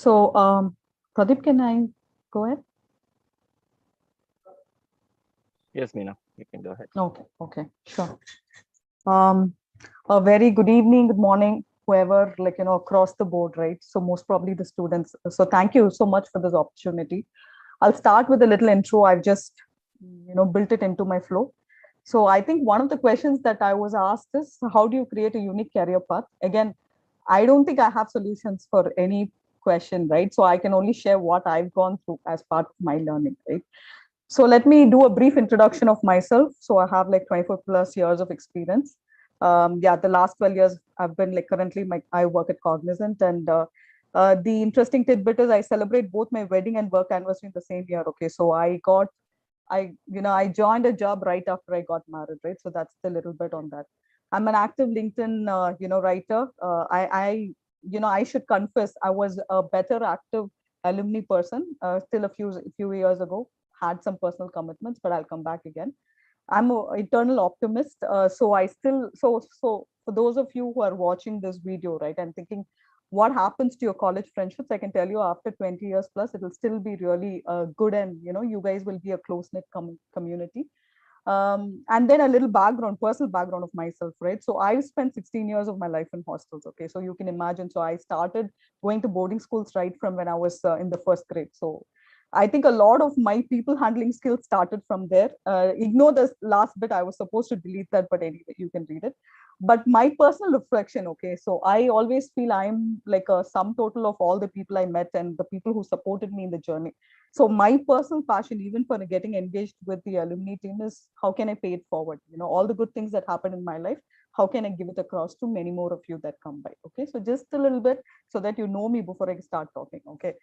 So, Pradeep, can I go ahead? Yes, Meena, you can go ahead. Okay, sure. Um, a very good evening, good morning, whoever, across the board, right? So most probably the students. So thank you so much for this opportunity. I'll start with a little intro. I've just, built it into my flow. So I think one of the questions that I was asked is, how do you create a unique career path? Again, I don't think I have solutions for any question, right? So I can only share what I've gone through as part of my learning, right? So let me do a brief introduction of myself. So I have like 24 plus years of experience. Yeah, the last 12 years I've been like currently I work at Cognizant, and the interesting tidbit is I celebrate both my wedding and work anniversary in the same year. Okay, so I joined a job right after I got married, right? So that's the little bit on that. I'm an active LinkedIn, writer. I should confess, I was a better active alumni person till a few years ago. Had some personal commitments, but I'll come back again. I'm an eternal optimist. So for those of you who are watching this video, right, and thinking what happens to your college friendships, I can tell you after 20 years plus, it will still be really good, and you guys will be a close knit community. And then a little personal background of myself, right? So I spent 16 years of my life in hostels. Okay, so you can imagine. So I started going to boarding schools right from when I was in the first grade. So I think a lot of my people handling skills started from there. Ignore the last bit. I was supposed to delete that, but anyway, you can read it. But my personal reflection, okay, so I always feel I'm like a sum total of all the people I met and the people who supported me in the journey. So my personal passion, even for getting engaged with the alumni team, is how can I pay it forward? All the good things that happened in my life, how can I give it across to many more of you that come by? Okay, so just a little bit so that you know me before I start talking. Okay.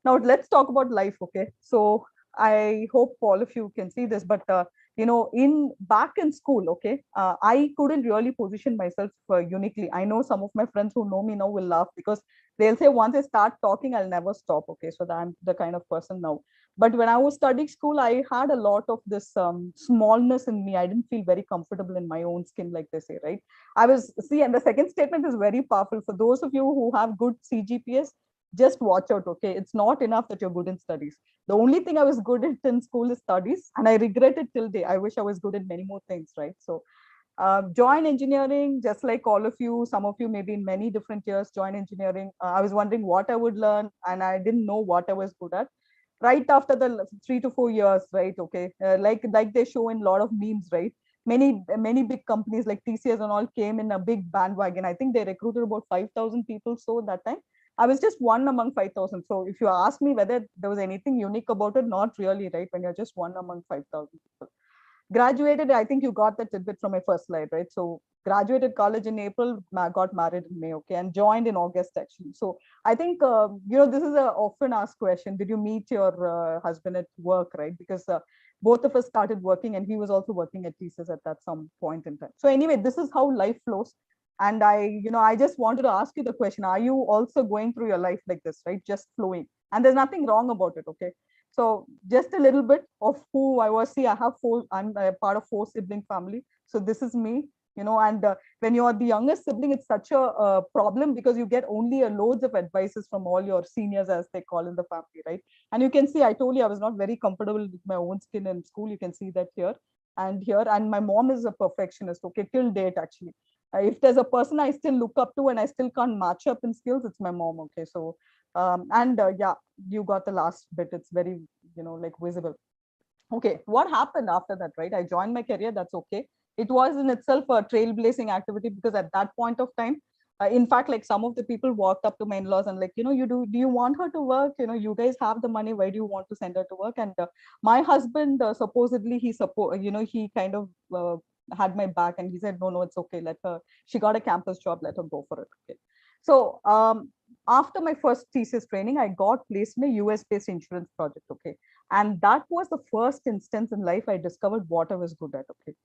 Now let's talk about life. Okay, so I hope all of you can see this, but in back in school, okay, I couldn't really position myself uniquely. I know some of my friends who know me now will laugh because they'll say once I start talking, I'll never stop. Okay, so that I'm the kind of person now. But when I was studying school, I had a lot of this smallness in me. I didn't feel very comfortable in my own skin, like they say, right? And the second statement is very powerful for those of you who have good CGPS. Just watch out. Okay, it's not enough that you're good in studies. The only thing I was good at in school is studies, and I regret it till day. I wish I was good at many more things, right? So join engineering, just like all of you. Some of you maybe in many different years join engineering. I was wondering what I would learn, and I didn't know what I was good at. Right after the 3 to 4 years, right? Okay, like they show in a lot of memes, right? Many big companies like TCS and all came in a big bandwagon. I think they recruited about 5,000 people. So that time I was just one among 5,000. So if you ask me whether there was anything unique about it, not really, right? When you're just one among 5,000 people. Graduated, I think you got that tidbit from my first slide, right? So graduated college in April, got married in May, okay, and joined in August actually. So I think this is a often asked question: did you meet your husband at work, right? Because both of us started working, and he was also working at TCS at that some point in time. So anyway, this is how life flows. And I just wanted to ask you the question: are you also going through your life like this, right? Just flowing, and there's nothing wrong about it, okay? So just a little bit of who I was. See, I'm a part of four sibling family. So this is me, and when you're the youngest sibling, it's such a problem because you get only loads of advices from all your seniors, as they call in the family, right? And you can see, I told you I was not very comfortable with my own skin in school. You can see that here and here. And my mom is a perfectionist, okay, till date, actually. If there's a person I still look up to and I still can't match up in skills, it's my mom, okay? So, yeah, you got the last bit. It's very, like visible. Okay, what happened after that, right? I joined my career. That's okay. It was in itself a trailblazing activity because at that point of time, in fact, like some of the people walked up to my in-laws and like, do you want her to work? You guys have the money. Why do you want to send her to work? And my husband, supposedly, he kind of had my back, and he said, no, it's okay. Let her. She got a campus job. Let her go for it. Okay. So after my first thesis training, I got placed in a US-based insurance project. Okay. And that was the first instance in life I discovered what I was good at. Okay.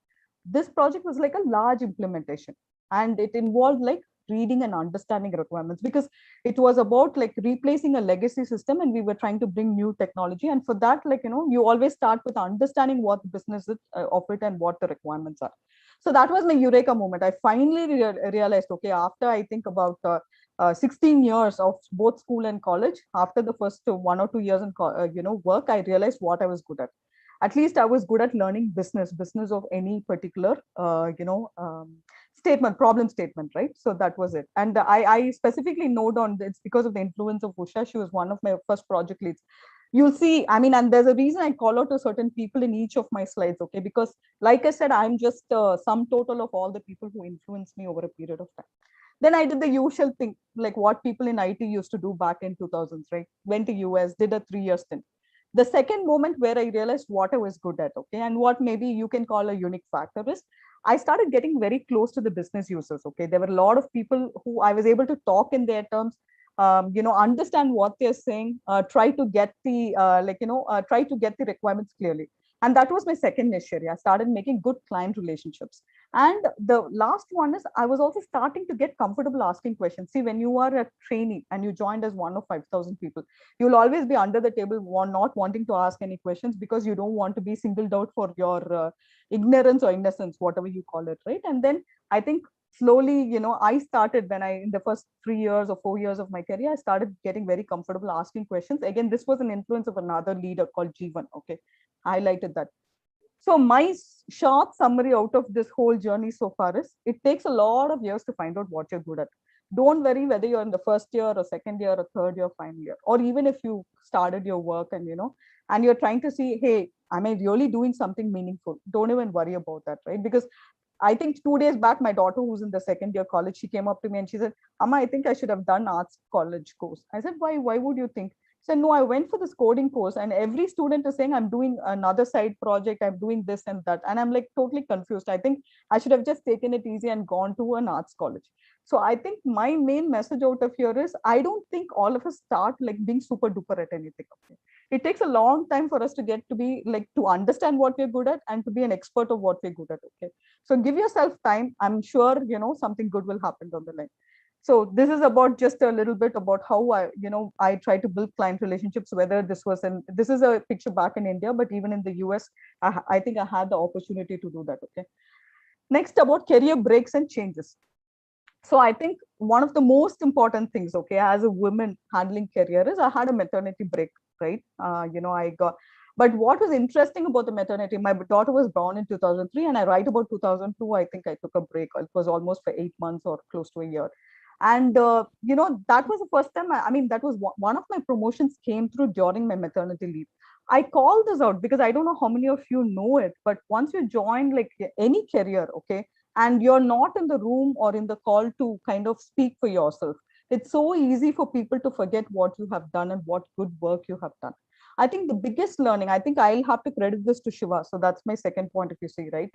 This project was like a large implementation, and it involved like reading and understanding requirements, because it was about like replacing a legacy system, and we were trying to bring new technology. And for that, like, you always start with understanding what the business is of it and what the requirements are. So that was my eureka moment. I finally realized, okay, after I think about 16 years of both school and college, after the first 1 or 2 years in work, I realized what I was good at least I was good at learning business of any particular statement, problem statement, right? So that was it. And I specifically note on it's because of the influence of Usha. She was one of my first project leads. You'll see, I mean, and there's a reason I call out to certain people in each of my slides, okay? Because like I said, I'm just sum total of all the people who influenced me over a period of time. Then I did the usual thing, like what people in IT used to do back in 2000s, right? Went to US, did a 3 year stint. The second moment where I realized what I was good at, okay, and what maybe you can call a unique factor is I started getting very close to the business users, okay. There were a lot of people who I was able to talk in their terms, understand what they're saying, try to get the, try to get the requirements clearly. And that was my second niche area. I started making good client relationships. And the last one is I was also starting to get comfortable asking questions. See, when you are a trainee and you joined as one of 5,000 people, you'll always be under the table, not wanting to ask any questions because you don't want to be singled out for your ignorance or innocence, whatever you call it, right? And then I think slowly, I started when in the first 3 years or 4 years of my career, I started getting very comfortable asking questions. Again, this was an influence of another leader called Jeevan, okay, highlighted that. So my short summary out of this whole journey so far is it takes a lot of years to find out what you're good at. Don't worry whether you're in the first year or second year or third year, final year, or even if you started your work and and you're trying to see, hey, am I really doing something meaningful? Don't even worry about that, right? Because I think 2 days back, my daughter, who's in the second year college, she came up to me and she said, Amma, I think I should have done arts college course. I said, why? Why would you think? So no, I went for this coding course, and every student is saying I'm doing another side project, I'm doing this and that, and I'm like totally confused. I think I should have just taken it easy and gone to an arts college. So I think my main message out of here is I don't think all of us start like being super duper at anything. Okay, it takes a long time for us to get to be like to understand what we're good at and to be an expert of what we're good at. Okay, so give yourself time. I'm sure something good will happen down the line. So this is about just a little bit about how I try to build client relationships, whether this is a picture back in India, but even in the US, I think I had the opportunity to do that. Okay. Next, about career breaks and changes. So I think one of the most important things, okay, as a woman handling career is I had a maternity break, right? I got, but what was interesting about the maternity, my daughter was born in 2003 and I right about 2002, I think I took a break. It was almost for 8 months or close to a year. And, that was the first time, I mean, that was one of my promotions came through during my maternity leave. I call this out because I don't know how many of you know it, but once you join like any career, okay, and you're not in the room or in the call to kind of speak for yourself, it's so easy for people to forget what you have done and what good work you have done. I think the biggest learning, I think I'll have to credit this to Shiva. So that's my second point, if you see, right?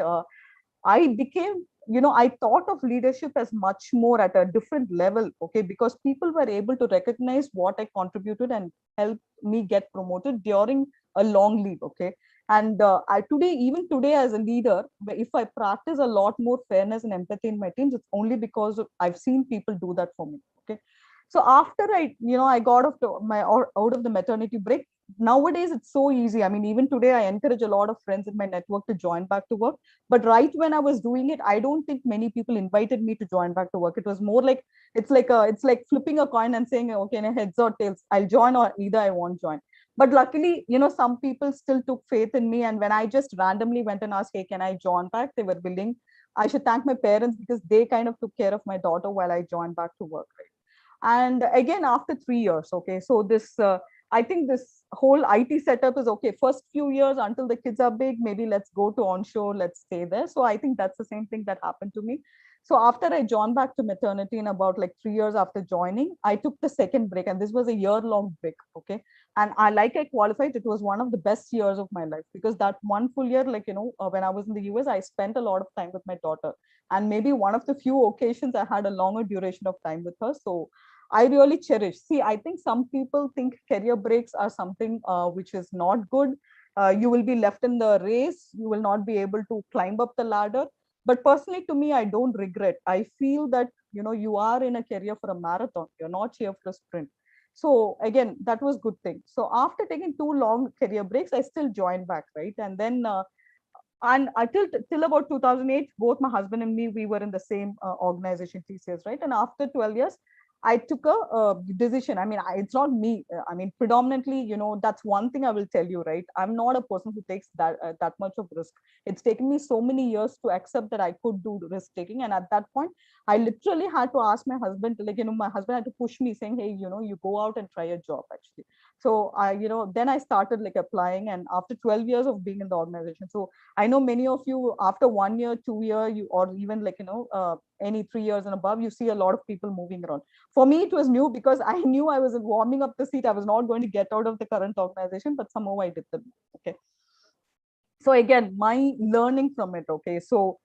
I became, I thought of leadership as much more at a different level, okay, because people were able to recognize what I contributed and help me get promoted during a long leave, okay. And even today as a leader, if I practice a lot more fairness and empathy in my teams, it's only because I've seen people do that for me, okay. So after I got out of the maternity break, nowadays it's so easy. I mean, even today I encourage a lot of friends in my network to join back to work. But right when I was doing it, I don't think many people invited me to join back to work. It was more like it's like flipping a coin and saying, okay, heads or tails, I'll join or either I won't join. But luckily, some people still took faith in me. And when I just randomly went and asked, hey, can I join back? They were willing. I should thank my parents because they kind of took care of my daughter while I joined back to work. Right. And again, after 3 years, okay, so this I think this whole IT setup is okay. First few years until the kids are big, maybe let's go to onshore, let's stay there. So I think that's the same thing that happened to me. So after I joined back to maternity in about like 3 years after joining, I took the second break, and this was a year-long break. Okay. And I qualified, it was one of the best years of my life because that one full year, when I was in the US, I spent a lot of time with my daughter. And maybe one of the few occasions I had a longer duration of time with her. So I really cherish. See, I think some people think career breaks are something which is not good. You will be left in the race. You will not be able to climb up the ladder. But personally, to me, I don't regret. I feel that, you are in a career for a marathon. You're not here for a sprint. So again, that was good thing. So after taking 2 long career breaks, I still joined back, right? And then and until till about 2008, both my husband and me, we were in the same organization, TCS, right? And after 12 years, I took a decision. I mean, it's not me. I mean, predominantly, that's one thing I will tell you, right? I'm not a person who takes that much of risk. It's taken me so many years to accept that I could do risk taking. And at that point, I literally had to ask my husband, like, my husband had to push me saying, hey, you go out and try a job actually. So then I started like applying, and after 12 years of being in the organization. So I know many of you after 1 year, 2 year, or even like, any 3 years and above, you see a lot of people moving around. For me, it was new because I knew I was warming up the seat. I was not going to get out of the current organization, but somehow I did the move. Okay. So again, my learning from it. Okay. So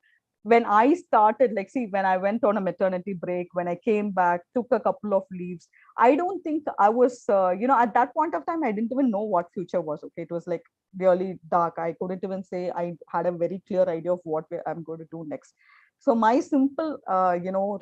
when I started, like, see, when I went on a maternity break, when I came back, took a couple of leaves, I don't think I was, at that point of time, I didn't even know what future was. Okay. It was like really dark. I couldn't even say I had a very clear idea of what I'm going to do next. So my simple,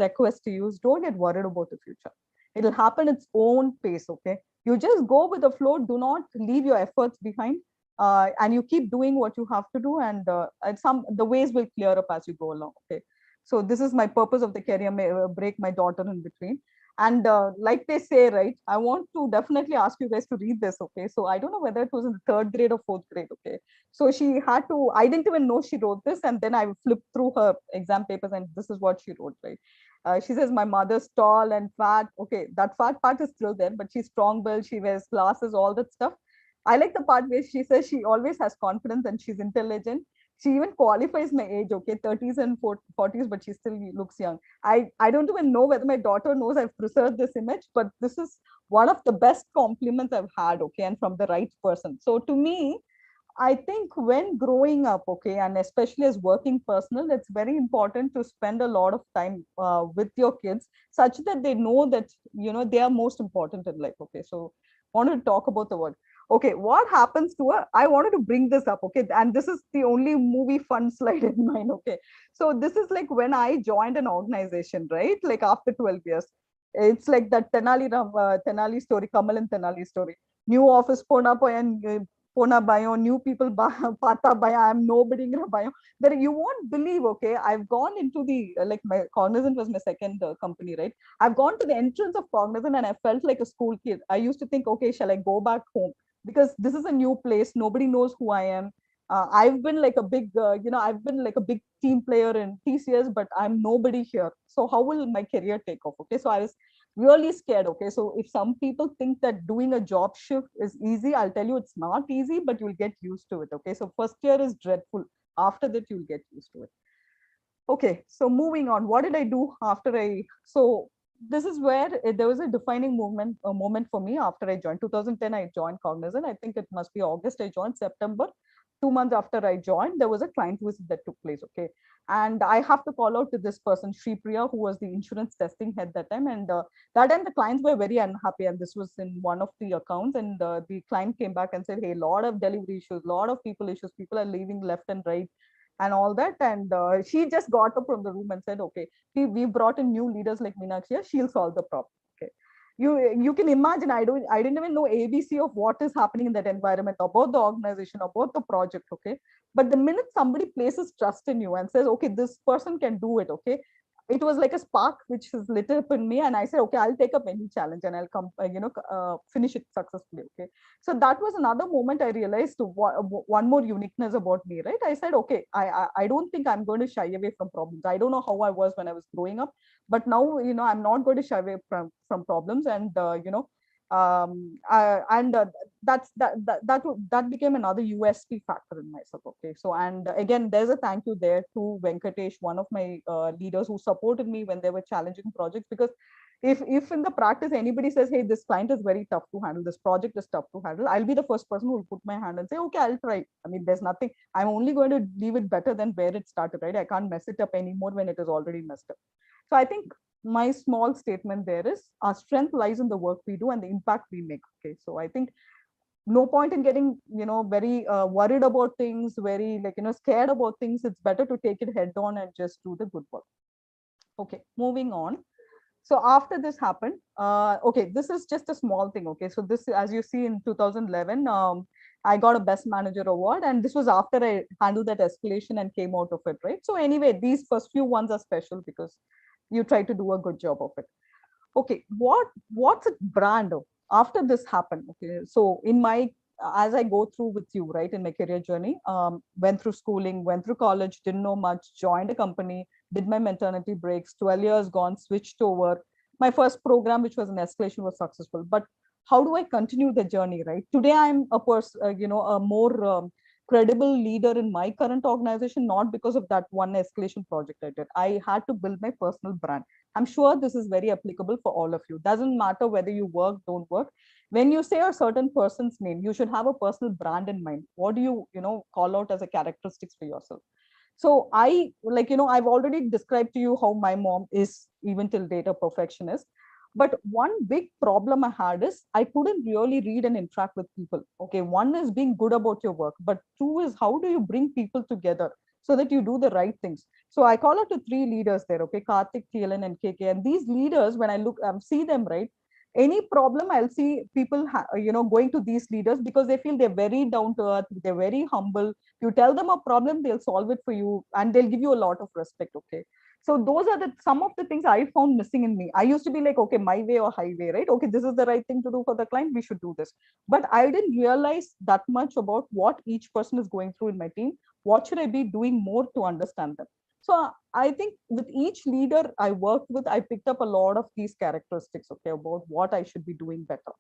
request to you is don't get worried about the future. It'll happen its own pace. Okay. You just go with the flow. Do not leave your efforts behind, and you keep doing what you have to do, and the ways will clear up as you go along. Okay, so this is my purpose of the career break, my daughter in between. And like they say, right, I want to definitely ask you guys to read this. Okay, so I don't know whether it was in the third grade or fourth grade. Okay, so she had to, I didn't even know she wrote this, and then I flipped through her exam papers, and this is what she wrote, right? She says, my mother's tall and fat. Okay, that fat part is still there, but she's strong built, she wears glasses, all that stuff. I like the part where she says she always has confidence and she's intelligent. She even qualifies my age, okay, 30s and 40s, but she still looks young. I don't even know whether my daughter knows I've preserved this image, but this is one of the best compliments I've had, okay, and from the right person. So to me, I think when growing up, okay, and especially as working personal, it's very important to spend a lot of time with your kids, such that they know that, they are most important in life. Okay, so I wanted to talk about the word. Okay, what happens to her? I wanted to bring this up, okay, and this is the only movie fun slide in mine. Okay, so this is like when I joined an organization, right? Like after 12 years, it's like that Tenali story, Kamal and Tenali story. New office, Pona and Pona bio, new people, Pata bio, I'm nobody in a bio. That you won't believe, okay? I've gone into the, like, my Cognizant was my second company, right? I've gone to the entrance of Cognizant and I felt like a school kid. I used to think, okay, shall I go back home? Because this is a new place. Nobody knows who I am. I've been like a big, I've been like a big team player in TCS, but I'm nobody here. So how will my career take off? Okay, so I was really scared. Okay, so if some people think that doing a job shift is easy, I'll tell you it's not easy, but you'll get used to it. Okay, so first year is dreadful. After that, you'll get used to it. Okay, so moving on, what did I do after so this is where there was a defining moment for me after I joined. 2010, I joined Cognizant. I think it must be August I joined, September. 2 months after I joined, there was a client visit that took place. Okay, and I have to call out to this person, Sri Priya, who was the insurance testing head that time. And that time the clients were very unhappy, and this was in one of the accounts. And the client came back and said, "Hey, a lot of delivery issues, a lot of people issues. People are leaving left and right." And all that. And she just got up from the room and said, okay, we brought in new leaders like Meenakshi, she'll solve the problem. Okay. You can imagine, I didn't even know ABC of what is happening in that environment, about the organization, about the project. Okay. But the minute somebody places trust in you and says, okay, this person can do it, okay, it was like a spark which is lit up in me. And I said, okay, I'll take up any challenge and I'll come, finish it successfully. Okay. So that was another moment I realized one more uniqueness about me, right? I said, okay, I don't think I'm going to shy away from problems. I don't know how I was when I was growing up, but now, I'm not going to shy away from problems. And, and that became another USP factor in myself. Okay, so, and again, there's a thank you there to Venkatesh, one of my leaders who supported me when there were challenging projects. Because if in the practice anybody says, hey, this client is very tough to handle, this project is tough to handle, I'll be the first person who will put my hand and say, okay, I'll try. I mean, there's nothing, I'm only going to leave it better than where it started, right? I can't mess it up anymore when it is already messed up. So I think my small statement there is our strength lies in the work we do and the impact we make. Okay, so I think no point in getting, very worried about things, very, like, scared about things. It's better to take it head on and just do the good work. Okay, moving on. So after this happened, okay, this is just a small thing. Okay, so this, as you see, in 2011, I got a best manager award, and this was after I handled that escalation and came out of it, right? So anyway, these first few ones are special because you try to do a good job of it. okay, what's a brand after this happened? Okay, so in my, as I go through with you, right, in my career journey, went through schooling, went through college, didn't know much, joined a company, did my maternity breaks, 12 years gone, switched over. My first program, which was an escalation, was successful. But how do I continue the journey, right? Today, I'm a person, a more credible leader in my current organization, not because of that one escalation project I did. I had to build my personal brand. I'm sure this is very applicable for all of you. Doesn't matter whether you work, don't work. When you say a certain person's name, you should have a personal brand in mind. What do you call out as a characteristics for yourself? So I, I've already described to you how my mom is, even till date, a perfectionist. But one big problem I had is I couldn't really read and interact with people. Okay, one is being good about your work, but two is how do you bring people together so that you do the right things. So I call out to three leaders there, okay, Karthik, TLN, and KK. And these leaders, when I look, see them, right, any problem, I'll see people, going to these leaders because they feel they're very down to earth, they're very humble. You tell them a problem, they'll solve it for you, and they'll give you a lot of respect. Okay, so those are the some of the things I found missing in me. I used to be like, okay, my way or highway, right? Okay, this is the right thing to do for the client, we should do this. But I didn't realize that much about what each person is going through in my team. What should I be doing more to understand them? So I think with each leader I worked with, I picked up a lot of these characteristics, okay, about what I should be doing better.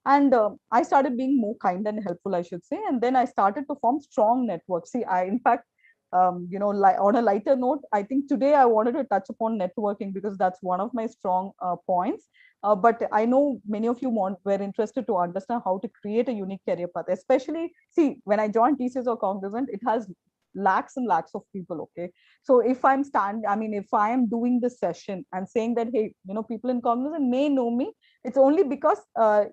And I started being more kind and helpful, I should say. And then I started to form strong networks. See, I, in fact, on a lighter note, I think today I wanted to touch upon networking because that's one of my strong points. But I know many of you were interested to understand how to create a unique career path. Especially, see, when I joined TCS or Cognizant, it has lakhs and lakhs of people. Okay, so if if I am doing this session and saying that, hey, people in Cognizant may know me, it's only because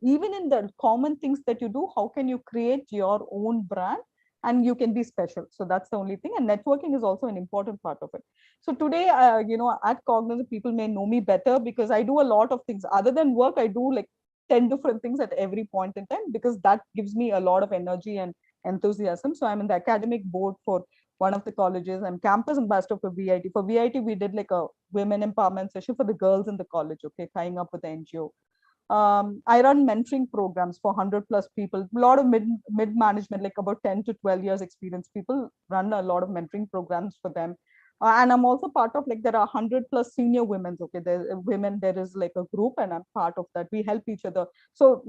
even in the common things that you do, how can you create your own brand and you can be special? So that's the only thing. And networking is also an important part of it. So today, at Cognizant, people may know me better because I do a lot of things other than work. I do like 10 different things at every point in time because that gives me a lot of energy and enthusiasm. So I'm in the academic board for one of the colleges. I'm campus ambassador for VIT. For VIT, we did like a women empowerment session for the girls in the college, okay, tying up with the NGO. I run mentoring programs for 100 plus people, a lot of mid management, like about 10 to 12 years experience people, run a lot of mentoring programs for them. And I'm also part of, like, there are 100 plus senior women. Okay, there is like a group, and I'm part of that. We help each other. So,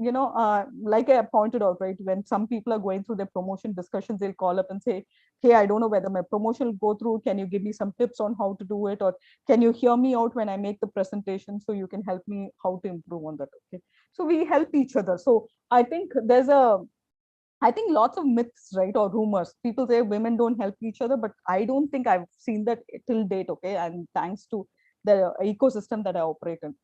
like I pointed out, right, when some people are going through their promotion discussions, they'll call up and say, hey, I don't know whether my promotion will go through. Can you give me some tips on how to do it? Or can you hear me out when I make the presentation so you can help me how to improve on that? Okay, so we help each other. So I think lots of myths, right, or rumors. People say women don't help each other, but I don't think I've seen that till date. Okay, and thanks to the ecosystem that I operate in.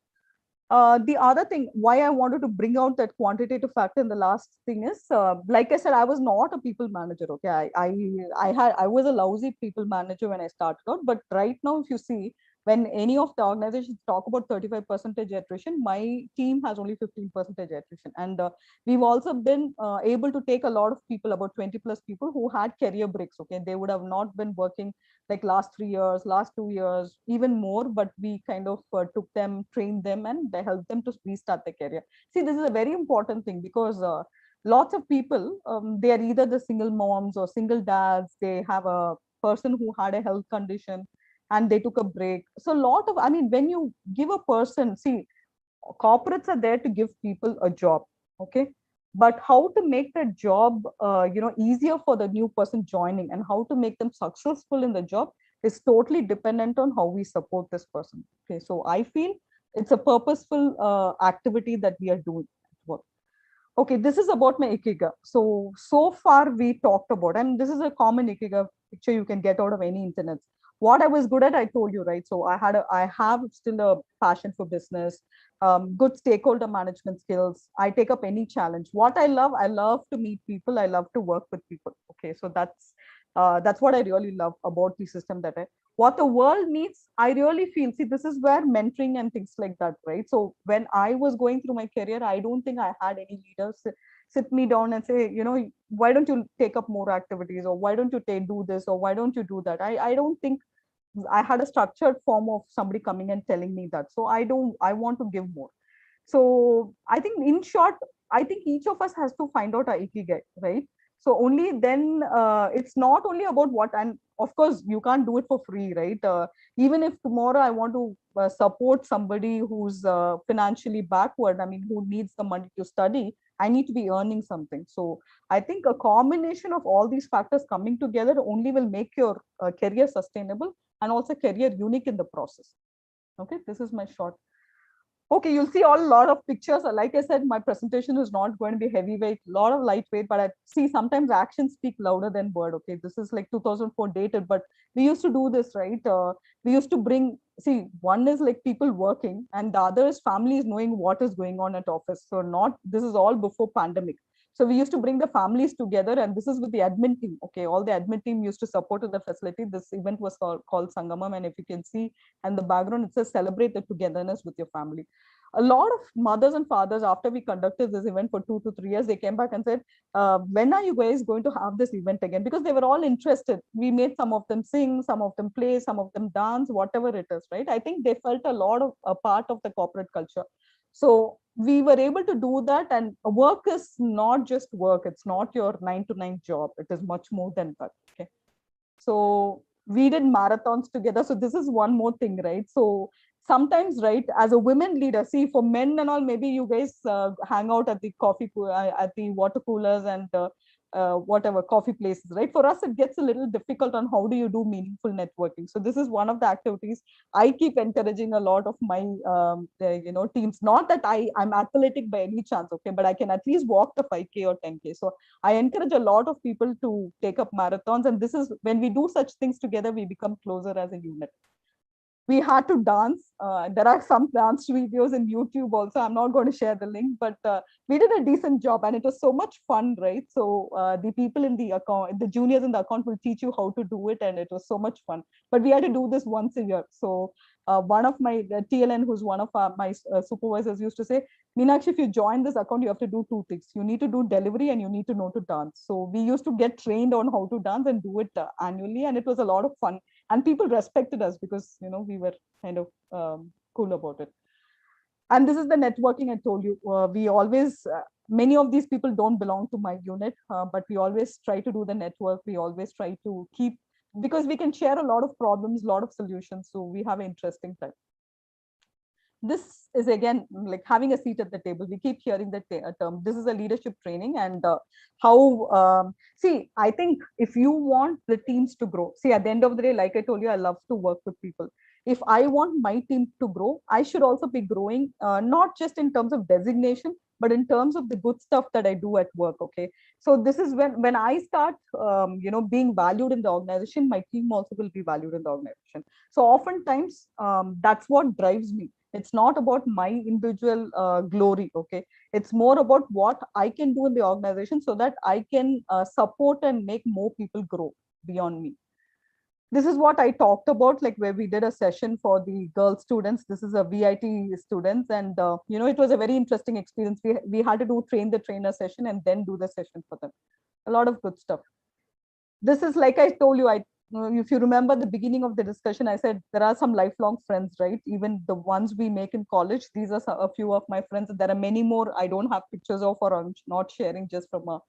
The other thing why I wanted to bring out that quantitative factor in the last thing is, like I said, I was not a people manager. Okay, I was a lousy people manager when I started out. But right now, if you see, when any of the organizations talk about 35% attrition, my team has only 15% attrition. And we've also been able to take a lot of people, about 20 plus people who had career breaks. Okay, they would have not been working like last 3 years, last 2 years, even more, but we kind of took them, trained them, and they helped them to restart their career. See, this is a very important thing because lots of people, they are either the single moms or single dads. They have a person who had a health condition and they took a break. So a lot of, when you give a person, see, corporates are there to give people a job. Okay, but how to make that job easier for the new person joining and how to make them successful in the job is totally dependent on how we support this person. Okay, so I feel it's a purposeful activity that we are doing at work. Okay, this is about my ikiga. So far we talked about, and this is a common ikiga picture you can get out of any internet. What I was good at, I told you, right? So I have still a passion for business, good stakeholder management skills. I take up any challenge. What I love to meet people. I love to work with people. Okay, so that's what I really love about the system that what the world needs. I really feel, see, this is where mentoring and things like that, right? So when I was going through my career, I don't think I had any leaders sit me down and say, why don't you take up more activities, or why don't you do this, or why don't you do that? I don't think I had a structured form of somebody coming and telling me that. So I want to give more. So I think in short, I think each of us has to find out our ikigai, right? So only then it's not only about what, and of course you can't do it for free, right? Even if tomorrow I want to support somebody who's financially backward, I mean, who needs the money to study, I need to be earning something. So I think a combination of all these factors coming together only will make your career sustainable and also career unique in the process. Okay, this is my short. Okay, you'll see all a lot of pictures. Like I said, my presentation is not going to be heavyweight, a lot of lightweight, but I see sometimes actions speak louder than word. Okay, this is like 2004 dated, but we used to do this, right? We used to bring, see, one is like people working and the other is families knowing what is going on at office. So not, this is all before pandemic. So we used to bring the families together, and this is with the admin team. Okay, all the admin team used to support in the facility. This event was called Sangamam, and if you can see and the background, it says celebrate the togetherness with your family. A lot of mothers and fathers, after we conducted this event for 2 to 3 years, they came back and said, when are you guys going to have this event again? Because they were all interested. We made some of them sing, some of them play, some of them dance, whatever it is, right? I think they felt a lot of a part of the corporate culture. So we were able to do that, and work is not just work. It's not your 9 to 9 job. It is much more than that. Okay. So we did marathons together. So this is one more thing, right? So sometimes, right, as a women leader, see, for men and all, maybe you guys hang out at the at the water coolers and whatever coffee places, right? For us, it gets a little difficult on how do you do meaningful networking. So this is one of the activities I keep encouraging a lot of my teams. Not that I'm athletic by any chance, okay, but I can at least walk the 5K or 10K. So I encourage a lot of people to take up marathons, and this is when we do such things together, we become closer as a unit. We had to dance. There are some dance videos in YouTube also. I'm not going to share the link, but we did a decent job, and it was so much fun, right? So the people in the account, the juniors in the account will teach you how to do it, and it was so much fun. But we had to do this once a year. So one of my TLN, who's one of my supervisors, used to say, Meenakshi, if you join this account, you have to do two things. You need to do delivery and you need to know to dance. So we used to get trained on how to dance and do it annually, and it was a lot of fun. And people respected us because we were kind of cool about it. And this is the networking I told you. We always many of these people don't belong to my unit, but we always try to do the network. We always try to keep, because we can share a lot of problems, a lot of solutions. So we have an interesting time. This is again like having a seat at the table. We keep hearing the term. This is a leadership training, and how see, I think if you want the teams to grow, see, at the end of the day, like I told you, I love to work with people. If I want my team to grow, I should also be growing, not just in terms of designation, but in terms of the good stuff that I do at work. Okay, so this is when I start being valued in the organization, my team also will be valued in the organization. So oftentimes that's what drives me. It's not about my individual glory. Okay, it's more about what I can do in the organization so that I can support and make more people grow beyond me. This is what I talked about, like where we did a session for the girl students. This is a VIT students, and it was a very interesting experience. We had to do train the trainer session and then do the session for them. A lot of good stuff. This is, like I told you, if you remember the beginning of the discussion, I said there are some lifelong friends, right? Even the ones we make in college. These are a few of my friends. There are many more I don't have pictures of, or I'm not sharing just from a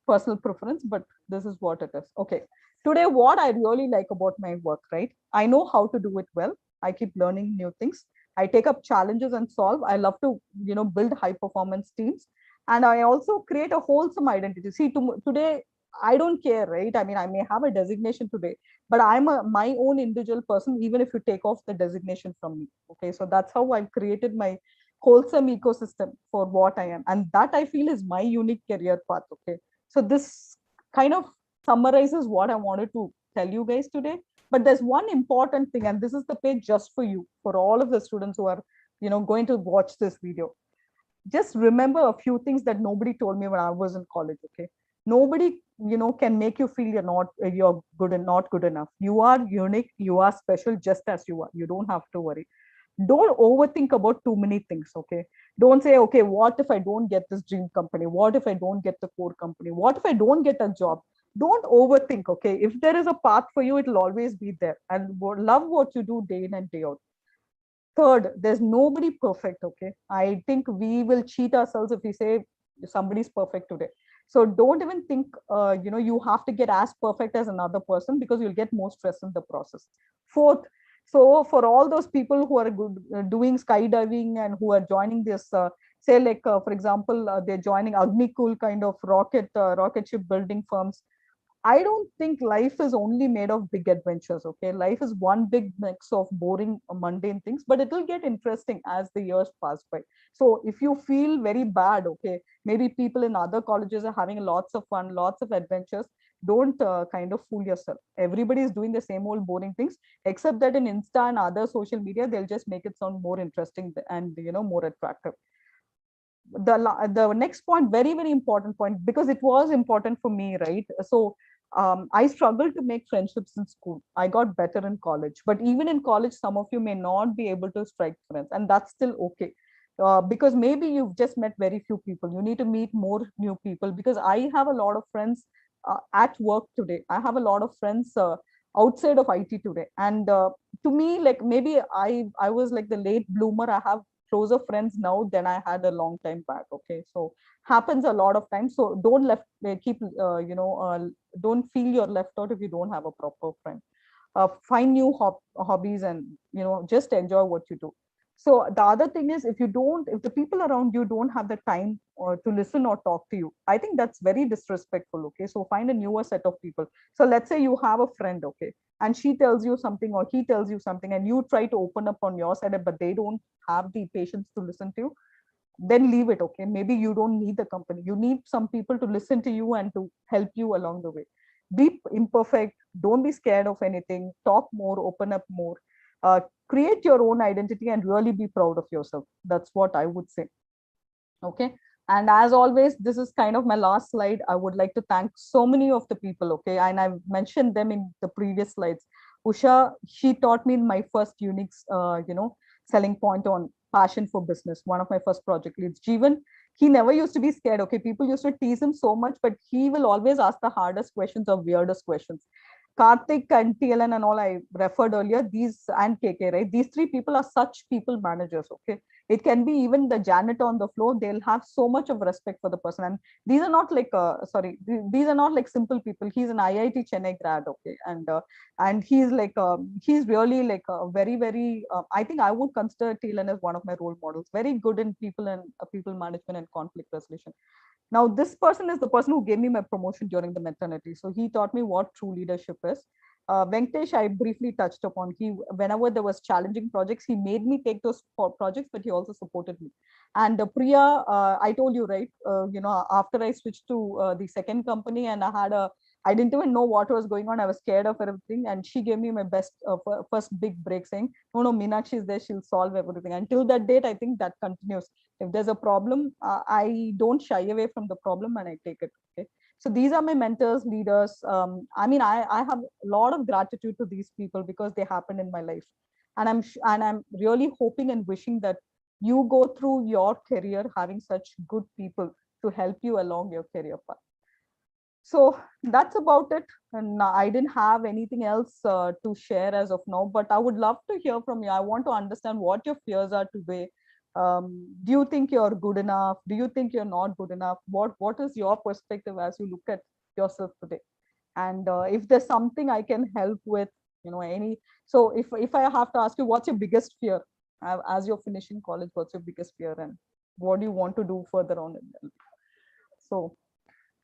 personal preference, but this is what it is. Okay. Today, what I really like about my work, right? I know how to do it well. I keep learning new things. I take up challenges and solve. I love to, build high performance teams. And I also create a wholesome identity. See, today, I don't care, right? I mean, I may have a designation today, but I'm my own individual person, even if you take off the designation from me. Okay, so that's how I've created my wholesome ecosystem for what I am. And that I feel is my unique career path. Okay, so this kind of summarizes what I wanted to tell you guys today. But there's one important thing, and this is the page just for you, for all of the students who are, going to watch this video. Just remember a few things that nobody told me when I was in college. Okay, nobody can make you feel you're good and not good enough. You are unique, you are special just as you are. You don't have to worry. Don't overthink about too many things. Okay, don't say, okay, what if I don't get this dream company? What if I don't get the core company? What if I don't get a job? Don't overthink. Okay, if there is a path for you, it'll always be there, and love what you do day in and day out. Third, there's nobody perfect. Okay, I think we will cheat ourselves if we say somebody's perfect today. So don't even think you have to get as perfect as another person, because you'll get more stress in the process. Fourth, so for all those people who are good, doing skydiving and who are joining this, say like for example, they're joining Agnikul kind of rocket ship building firms. I don't think life is only made of big adventures. Okay, life is one big mix of boring, mundane things, but it will get interesting as the years pass by. So if you feel very bad, okay, maybe people in other colleges are having lots of fun, lots of adventures. Don't kind of fool yourself. Everybody is doing the same old boring things, except that in Insta and other social media, they'll just make it sound more interesting and more attractive. The next point, very very important point, because it was important for me, right? So I struggled to make friendships in school. I got better in college, but even in college, some of you may not be able to strike friends, and that's still okay. Because maybe you've just met very few people. You need to meet more new people, because I have a lot of friends at work today. I have a lot of friends outside of IT today, and to me, like, maybe I was like the late bloomer. I have closer friends now than I had a long time back. Okay, so happens a lot of times. So don't keep don't feel you're left out if you don't have a proper friend. Find new hobbies, and just enjoy what you do. So the other thing is, if the people around you don't have the time to listen or talk to you, I think that's very disrespectful. Okay, so find a newer set of people. So let's say you have a friend, okay, and she tells you something or he tells you something, and you try to open up on your side, but they don't have the patience to listen to you. Then leave it. Okay, maybe you don't need the company. You need some people to listen to you and to help you along the way. Be imperfect, don't be scared of anything, talk more, open up more, uh, create your own identity, and really be proud of yourself. That's what I would say. Okay, and as always, this is kind of my last slide. I would like to thank so many of the people. Okay, and I've mentioned them in the previous slides. Usha, she taught me my first unique selling point on passion for business. One of my first project leads, Jeevan, he never used to be scared. Okay, people used to tease him so much, but he will always ask the hardest questions or weirdest questions. Karthik and TLN and all I referred earlier, these and KK, right? These three people are such people managers. Okay, it can be even the janitor on the floor. They'll have so much of respect for the person. And these are not like these are not like simple people. He's an IIT Chennai grad. Okay, and he's like he's really like a very very I think I would consider TLN as one of my role models. Very good in people and people management and conflict resolution. Now, this person is the person who gave me my promotion during the maternity. So he taught me what true leadership is. Venkatesh, I briefly touched upon. Whenever there was challenging projects, he made me take those projects, but he also supported me. And Priya, I told you, right? After I switched to the second company, and I didn't even know what was going on. I was scared of everything, and she gave me my best first big break, saying, "No, no, Meenakshi is there. She'll solve everything." Until that date, I think that continues. If there's a problem, I don't shy away from the problem and I take it. Okay, so these are my mentors, leaders. I mean, I have a lot of gratitude to these people because they happened in my life, and I'm really hoping and wishing that you go through your career having such good people to help you along your career path. So that's about it. And I didn't have anything else to share as of now, but I would love to hear from you. I want to understand what your fears are today. Do you think you're good enough? Do you think you're not good enough? What is your perspective as you look at yourself today? And if there's something I can help with, any. So if I have to ask you, what's your biggest fear as you're finishing college? What's your biggest fear, and what do you want to do further on in life? So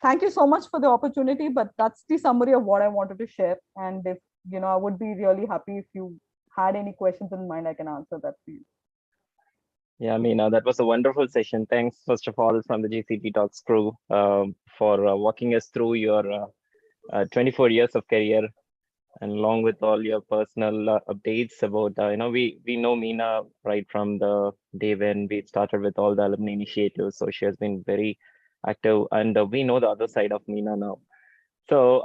thank you so much for the opportunity, but that's the summary of what I wanted to share. And if I would be really happy if you had any questions in mind, I can answer that for you. Yeah, Meena, that was a wonderful session. Thanks, first of all, from the GCT Talks crew for walking us through your 24 years of career, and along with all your personal updates about, we know Meena right from the day when we started with all the alumni initiatives. So she has been very active, and we know the other side of Meena now. So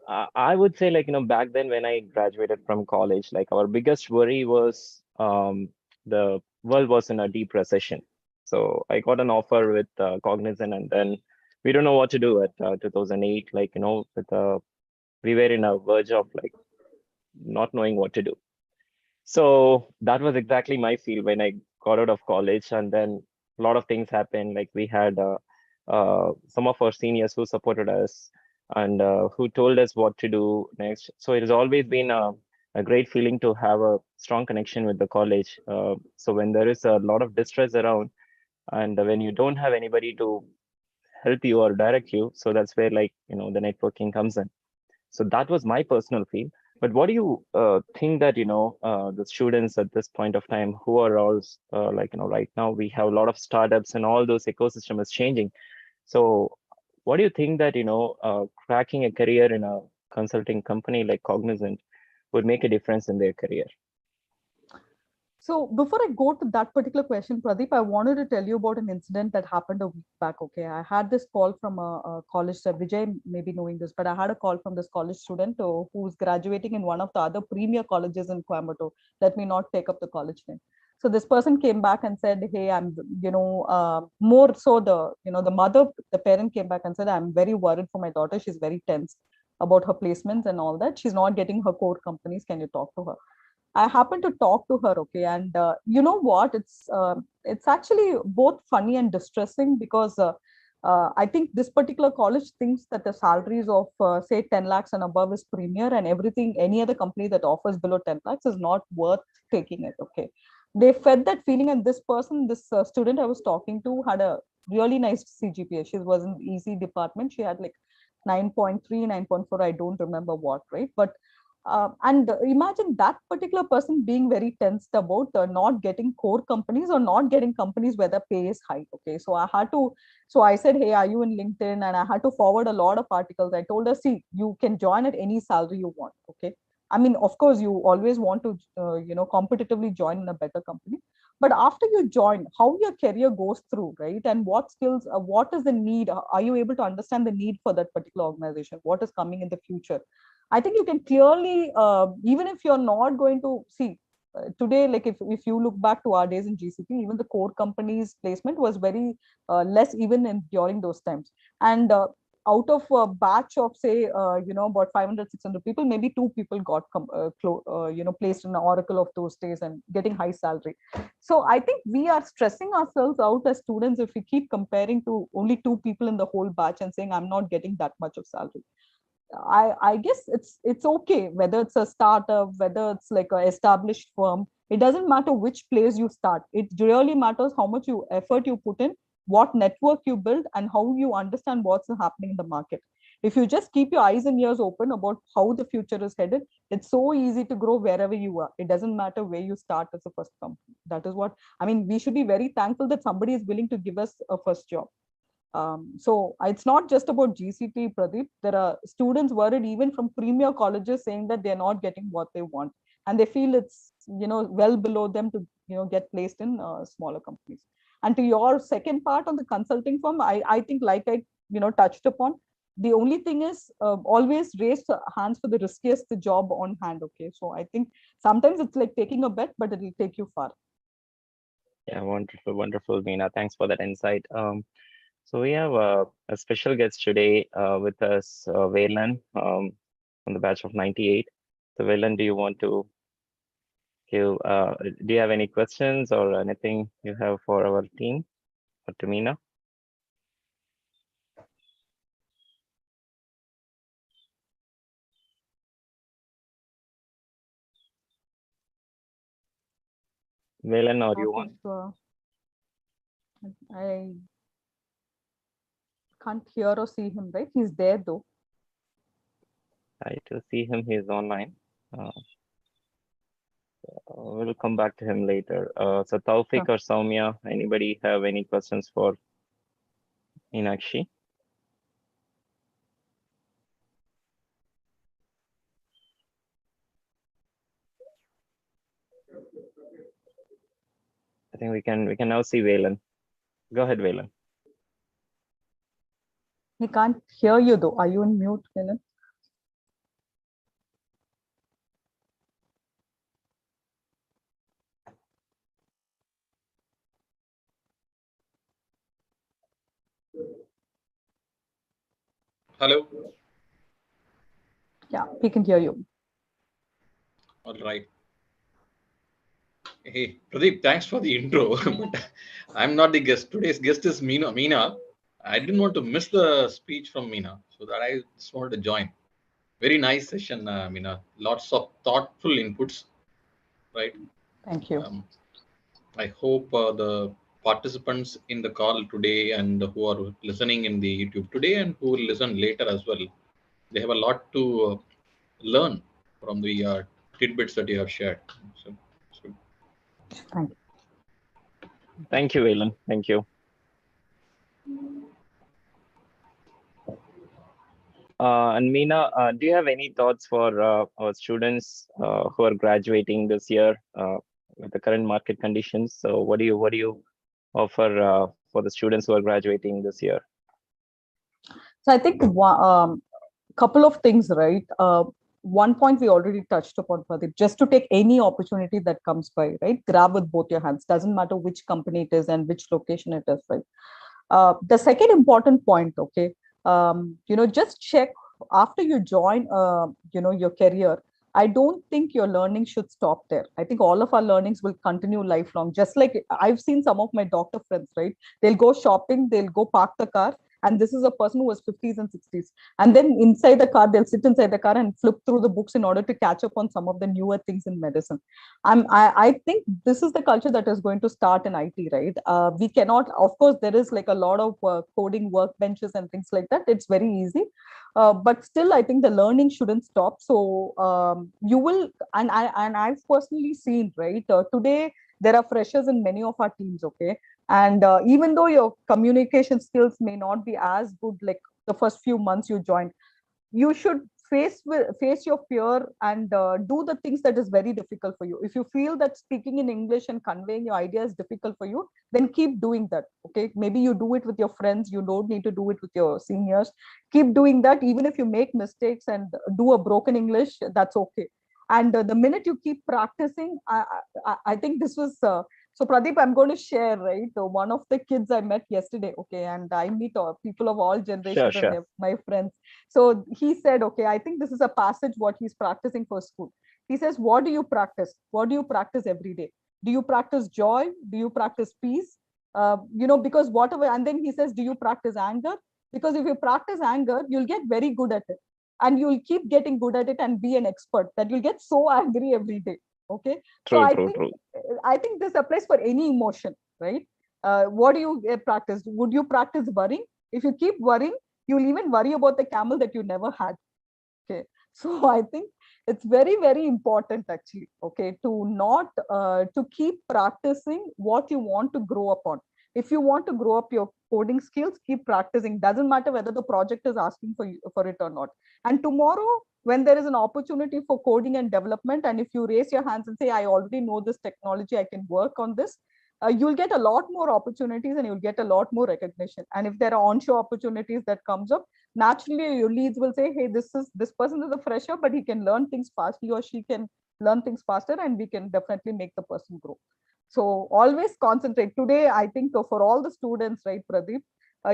I would say, like, back then when I graduated from college, like our biggest worry was the world was in a deep recession. So I got an offer with Cognizant, and then we don't know what to do at 2008. Like, we were in a verge of like not knowing what to do. So that was exactly my field when I got out of college, and then a lot of things happened. Like we had some of our seniors who supported us and who told us what to do next. So it has always been a great feeling to have a strong connection with the college. So when there is a lot of distress around, and when you don't have anybody to help you or direct you, so that's where like the networking comes in. So that was my personal feel. But what do you think that the students at this point of time who are all like right now we have a lot of startups and all those ecosystem is changing. So what do you think that cracking a career in a consulting company like Cognizant would make a difference in their career? So before I go to that particular question, Pradeep, I wanted to tell you about an incident that happened a week back. Okay, I had this call from a college student. Vijay may be knowing this, but I had a call from this college student who's graduating in one of the other premier colleges in Coimbatore. Let me not take up the college name. So this person came back and said, "Hey, I'm, more so the mother, the parent came back and said, I'm very worried for my daughter. She's very tense about her placements and all that. She's not getting her core companies. Can you talk to her?" I happened to talk to her, okay, and you know what? It's actually both funny and distressing because I think this particular college thinks that the salaries of say 10 lakhs and above is premier, and everything any other company that offers below 10 lakhs is not worth taking it. Okay, they fed that feeling, and this person, this student I was talking to, had a really nice CGPA. She was in the ECE department. She had like 9.3, 9.4. I don't remember what, right? But and imagine that particular person being very tensed about not getting core companies or not getting companies where the pay is high. Okay, so I said, hey, are you in LinkedIn? And I had to forward a lot of articles. I told her, see, you can join at any salary you want. Okay, I mean, of course, you always want to competitively join in a better company, but after you join, how your career goes through, right? And what skills, what is the need? Are you able to understand the need for that particular organization? What is coming in the future? I think you can clearly, even if you're not going to see today, like if you look back to our days in GCT, even the core companies placement was very less even in during those times. And out of a batch of say, about 500, 600 people, maybe two people got, placed in the Oracle of those days and getting high salary. So I think we are stressing ourselves out as students if we keep comparing to only two people in the whole batch and saying, I'm not getting that much of salary. I guess it's okay whether it's a startup, whether it's like an established firm. It doesn't matter which place you start. It really matters how much effort you put in, what network you build, and how you understand what's happening in the market. If you just keep your eyes and ears open about how the future is headed, it's so easy to grow wherever you are. It doesn't matter where you start as a first company. That is what I mean. We should be very thankful that somebody is willing to give us a first job. So it's not just about GCT, Pradeep. There are students worried even from premier colleges saying that they're not getting what they want, and they feel it's well below them to get placed in smaller companies. And to your second part on the consulting firm, I think like I touched upon, the only thing is always raise hands for the riskiest job on hand. Okay, so I think sometimes it's like taking a bet, but it'll take you far. Yeah, wonderful, wonderful, Meena. Thanks for that insight. So we have a special guest today with us, Valen, from the batch of 98. So Valen, do you want to do you have any questions or anything you have for our team or to Meena? Valen, or you Not want? if I can't hear or see him, right? He's there though. I to see him, he's online. We'll come back to him later. So Taufik Sure. or Soumya, anybody have any questions for Meenakshi? I think we can now see Valen. Go ahead, Valen. He can't hear you though. Are you on mute, Milan? Hello. Yeah, we can hear you. All right. Hey, Pradeep, thanks for the intro. But I'm not the guest. Today's guest is Meena. Meena, I didn't want to miss the speech from Meena, so that I just wanted to join. Very nice session, Meena. Lots of thoughtful inputs, right? Thank you. I hope the participants in the call today and who are listening in the YouTube today and who will listen later as well, they have a lot to learn from the tidbits that you have shared. So Thank you. Thank you, Alan. Thank you. And Meena, do you have any thoughts for our students who are graduating this year with the current market conditions? So what do you offer for the students who are graduating this year? So I think couple of things, right? One point we already touched upon, Pradeep, just to take any opportunity that comes by, right? Grab with both your hands. Doesn't matter which company it is and which location it is, right? The second important point, okay, just check after you join, your career. I don't think your learning should stop there. I think all of our learnings will continue lifelong. Just like I've seen some of my doctor friends, right? They'll go shopping, they'll go park the car, and this is a person who was 50s and 60s, and then inside the car they'll sit inside the car and flip through the books in order to catch up on some of the newer things in medicine. I think this is the culture that is going to start in IT, right? We cannot, of course, there is like a lot of coding workbenches and things like that. It's very easy, but still, I think the learning shouldn't stop. So you will, and I've personally seen, right? Today there are freshers in many of our teams, okay, and even though your communication skills may not be as good like the first few months you joined, you should face your fear and do the things that is very difficult for you. If you feel that speaking in English and conveying your idea is difficult for you, then keep doing that. Okay, maybe you do it with your friends, you don't need to do it with your seniors. Keep doing that. Even if you make mistakes and do a broken English, that's okay. And the minute you keep practicing, I think this was so Pradeep, I'm going to share, right? One of the kids I met yesterday, okay, and I meet people of all Sure, generations and sure. they're my friends. So he said, okay, I think this is a passage what he's practicing for school. He says, what do you practice? What do you practice every day? Do you practice joy? Do you practice peace? Because whatever, and then he says, do you practice anger? Because if you practice anger, you'll get very good at it. And you'll keep getting good at it and be an expert that you'll get so angry every day. Okay. So True, true, true. I think this applies for any emotion, right? What do you practice? Would you practice worrying? If you keep worrying, you'll even worry about the camel that you never had. Okay. So I think it's very, very important actually, okay, to not to keep practicing what you want to grow upon. If you want to grow up your coding skills, keep practicing. Doesn't matter whether the project is asking for you for it or not. And tomorrow, when there is an opportunity for coding and development, and if you raise your hands and say, I already know this technology, I can work on this, you'll get a lot more opportunities and you'll get a lot more recognition. And if there are onshore opportunities that comes up, naturally your leads will say, hey, this person is a fresher, but he can learn things fast, he or she can learn things faster, and we can definitely make the person grow. So always concentrate. Today, I think for all the students, right, Pradeep,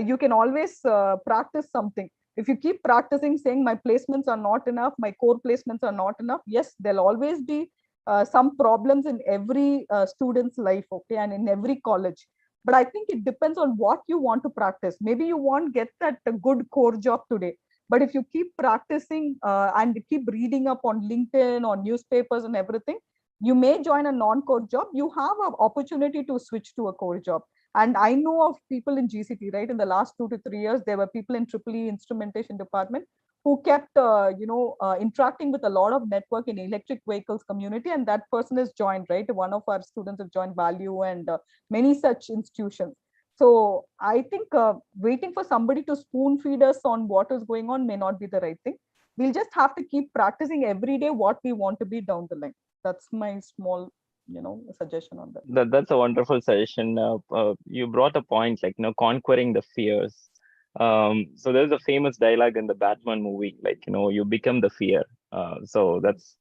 you can always practice something. If you keep practicing saying my placements are not enough, my core placements are not enough, yes, there'll always be some problems in every student's life, okay, and in every college. But I think it depends on what you want to practice. Maybe you won't get that good core job today, but if you keep practicing and keep reading up on LinkedIn, on newspapers and everything, you may join a non-core job. You have an opportunity to switch to a core job. And I know of people in GCT, right? In the last 2 to 3 years, there were people in EEE instrumentation department who kept, interacting with a lot of network in electric vehicles community. And that person has joined, right? One of our students have joined Value and many such institutions. So I think waiting for somebody to spoon feed us on what is going on may not be the right thing. We'll just have to keep practicing every day what we want to be down the line. That's my small, suggestion on that. That's a wonderful suggestion. You brought a point like, conquering the fears. So there's a famous dialogue in the Batman movie, like, you become the fear. So that's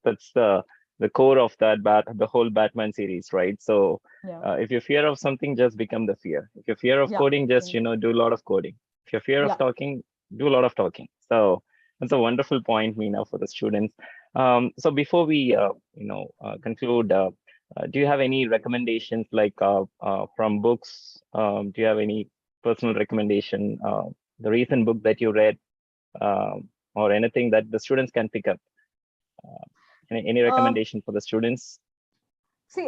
the core of the whole Batman series, right? So Yeah. if you're fear of something, just become the fear. If you're fear of Yeah. coding, just, do a lot of coding. If you're fear of Yeah. talking, do a lot of talking. So that's a wonderful point, Meena, for the students. So before we, conclude, do you have any recommendations like from books? Do you have any personal recommendation? The recent book that you read, or anything that the students can pick up? Any Um, recommendation for the students? See,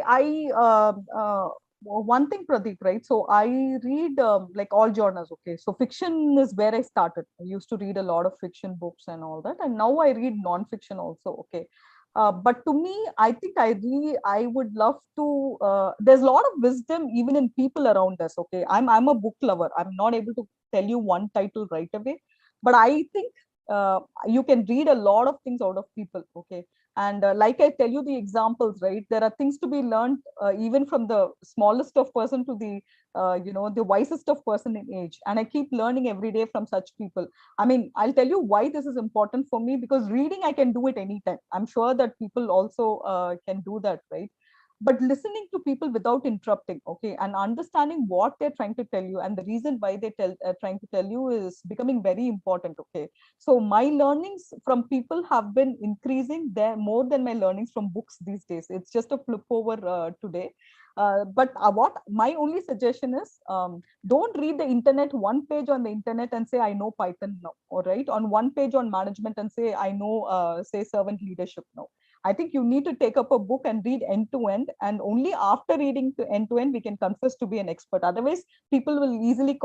one thing, Pradeep, right? So I read like all genres. Okay, so fiction is where I started. I used to read a lot of fiction books and all that, and now I read non-fiction also. Okay, but to me, I think I would love to. There's a lot of wisdom even in people around us. Okay, I'm a book lover. I'm not able to tell you one title right away, but I think you can read a lot of things out of people. Okay, and like I tell you the examples, right? There are things to be learned even from the smallest of person to the the wisest of person in age, and I keep learning every day from such people. I mean, I'll tell you why this is important for me, because reading I can do it anytime. I'm sure that people also can do that, right? But listening to people without interrupting, okay, and understanding what they're trying to tell you and the reason why they trying to tell you is becoming very important. Okay, so my learnings from people have been increasing there more than my learnings from books these days. It's just a flip over today. But what my only suggestion is, don't read the internet one page on the internet and say I know Python now, all right, on one page on management and say I know say servant leadership now. I think you need to take up a book and read end to end, and only after reading to end we can confess to be an expert. Otherwise, people will easily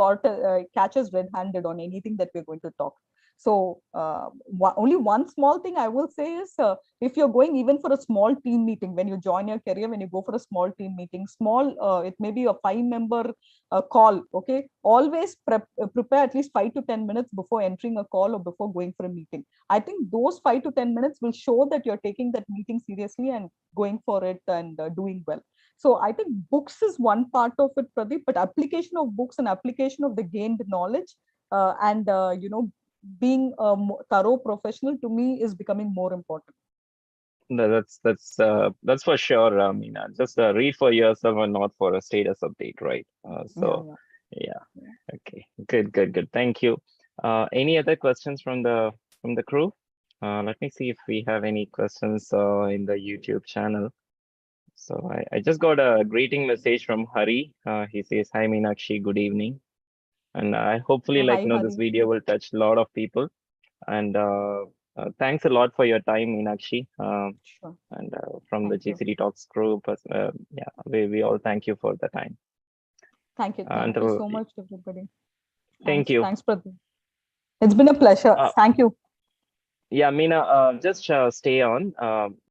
catch us red-handed on anything that we're going to talk. So only one small thing I will say is, if you're going even for a small team meeting, when you join your career, when you go for a small team meeting, it may be a 5-member call. Okay, always prepare at least 5 to 10 minutes before entering a call or before going for a meeting. I think those 5 to 10 minutes will show that you're taking that meeting seriously and going for it and doing well. So I think books is one part of it, Pradeep, but application of books and application of the gained knowledge and being a thorough professional, to me, is becoming more important. That's for sure, Meena. Just read for yourself and not for a status update, right? Yeah, Yeah. yeah. Okay. Good. Thank you. Any other questions from the crew? Let me see if we have any questions in the YouTube channel. So I just got a greeting message from Hari. He says, "Hi Meenakshi, good evening." And I hopefully, Hi, this Hari. video will touch a lot of people. And thanks a lot for your time, Meenakshi. Sure. And from the Thank you. GCT Talks group, yeah, we all thank you for the time. Thank you. And Thank you so much, everybody. thank Thanks. you. Thanks, Pradeep. It's been a pleasure. Thank you. Yeah, Meena, just stay on.